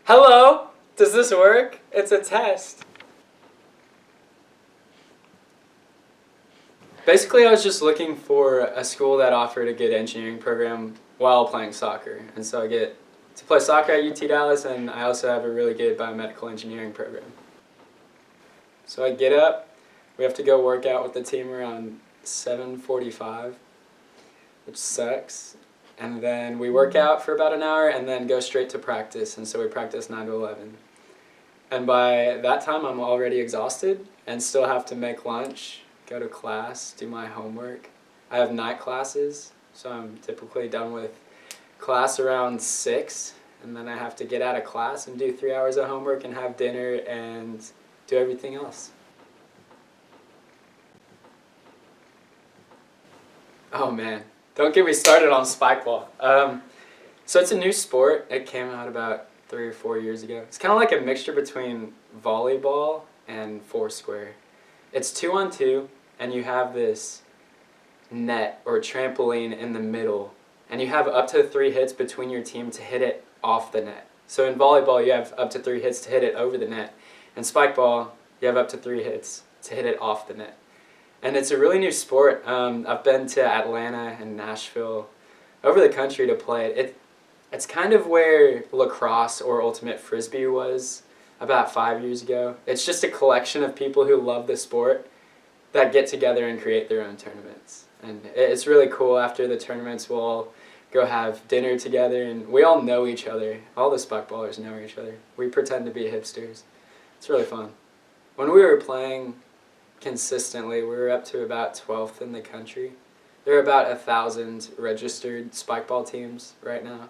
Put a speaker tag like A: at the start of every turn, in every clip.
A: Hello? Does this work? It's a test. Basically, I was just looking for a school that offered a good engineering program while playing soccer. And so I get to play soccer at UT Dallas, and I also have a really good biomedical engineering program. So I get up, we have to go work out with the team around 7:45, which sucks. And then we work out for about an hour and then go straight to practice. And so we practice 9 to 11. And by that time, I'm already exhausted and still have to make lunch, go to class, do my homework. I have night classes, so I'm typically done with class around 6. And then I have to get out of class and do 3 hours of homework and have dinner and do everything else. Oh man. Don't get me started on spikeball. So it's a new sport. It came out about 3 or 4 years ago. It's kind of like a mixture between volleyball and foursquare. It's 2-on-2, and you have this net or trampoline in the middle, and you have up to 3 hits between your team to hit it off the net. So in volleyball, you have up to 3 hits to hit it over the net. In spikeball, you have up to 3 hits to hit it off the net. And it's a really new sport. I've been to Atlanta and Nashville, over the country to play it. It's kind of where lacrosse or ultimate frisbee was about 5 years ago. It's just a collection of people who love the sport that get together and create their own tournaments. And it's really cool. After the tournaments, we'll all go have dinner together, and we all know each other. All the spikeballers know each other. We pretend to be hipsters. It's really fun. When we were playing consistently, we were up to about 12th in the country. There are about 1,000 registered spikeball teams right now.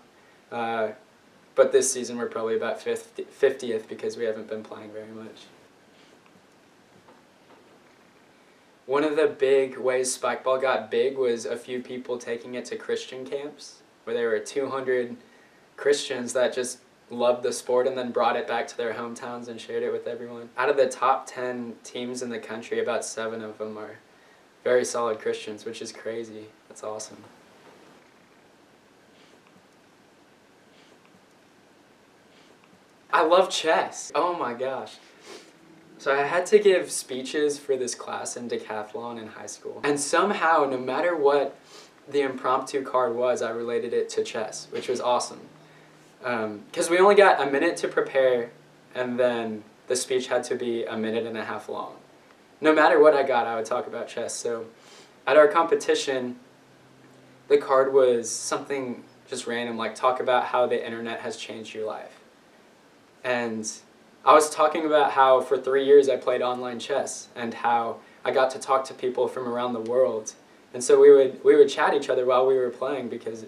A: But this season we're probably about 50th because we haven't been playing very much. One of the big ways spikeball got big was a few people taking it to Christian camps, where there were 200 Christians that just loved the sport and then brought it back to their hometowns and shared it with everyone. Out of the top 10 teams in the country, about 7 of them are very solid Christians, which is crazy. That's awesome. I love chess. Oh my gosh. So I had to give speeches for this class in decathlon in high school. And somehow, no matter what the impromptu card was, I related it to chess, which was awesome. Because we only got a minute to prepare, and then the speech had to be 1.5 minutes long. No matter what I got, I would talk about chess. So at our competition, the card was something just random, like talk about how the internet has changed your life. And I was talking about how for 3 years I played online chess, and how I got to talk to people from around the world. And so we would chat each other while we were playing, because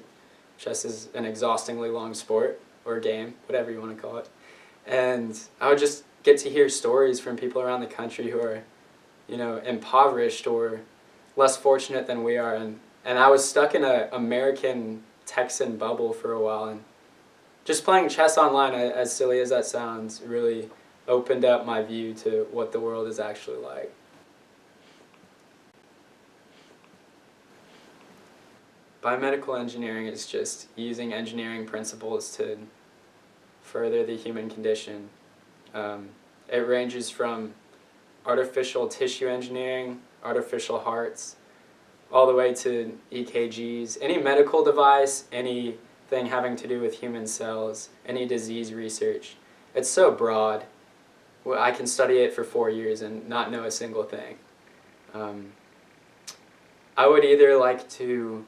A: chess is an exhaustingly long sport, or game, whatever you want to call it. And I would just get to hear stories from people around the country who are, impoverished or less fortunate than we are. And I was stuck in an American Texan bubble for a while. And just playing chess online, as silly as that sounds, really opened up my view to what the world is actually like. Biomedical engineering is just using engineering principles to further the human condition. It ranges from artificial tissue engineering, artificial hearts, all the way to EKGs, any medical device, anything having to do with human cells, any disease research. It's so broad. I can study it for 4 years and not know a single thing. I would either like to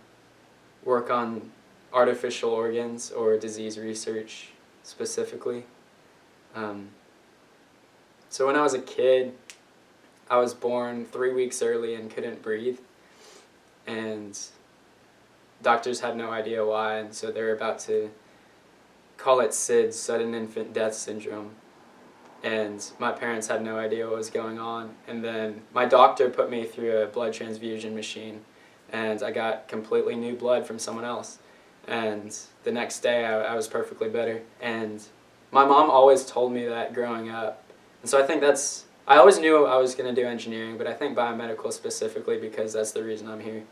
A: work on artificial organs or disease research specifically. So when I was a kid, I was born 3 weeks early and couldn't breathe, and doctors had no idea why, and so they were about to call it SIDS, Sudden Infant Death Syndrome, and my parents had no idea what was going on. And then my doctor put me through a blood transfusion machine, and I got completely new blood from someone else. And the next day I was perfectly better. And my mom always told me that growing up. And so I think I always knew I was going to do engineering, but I think biomedical specifically because that's the reason I'm here.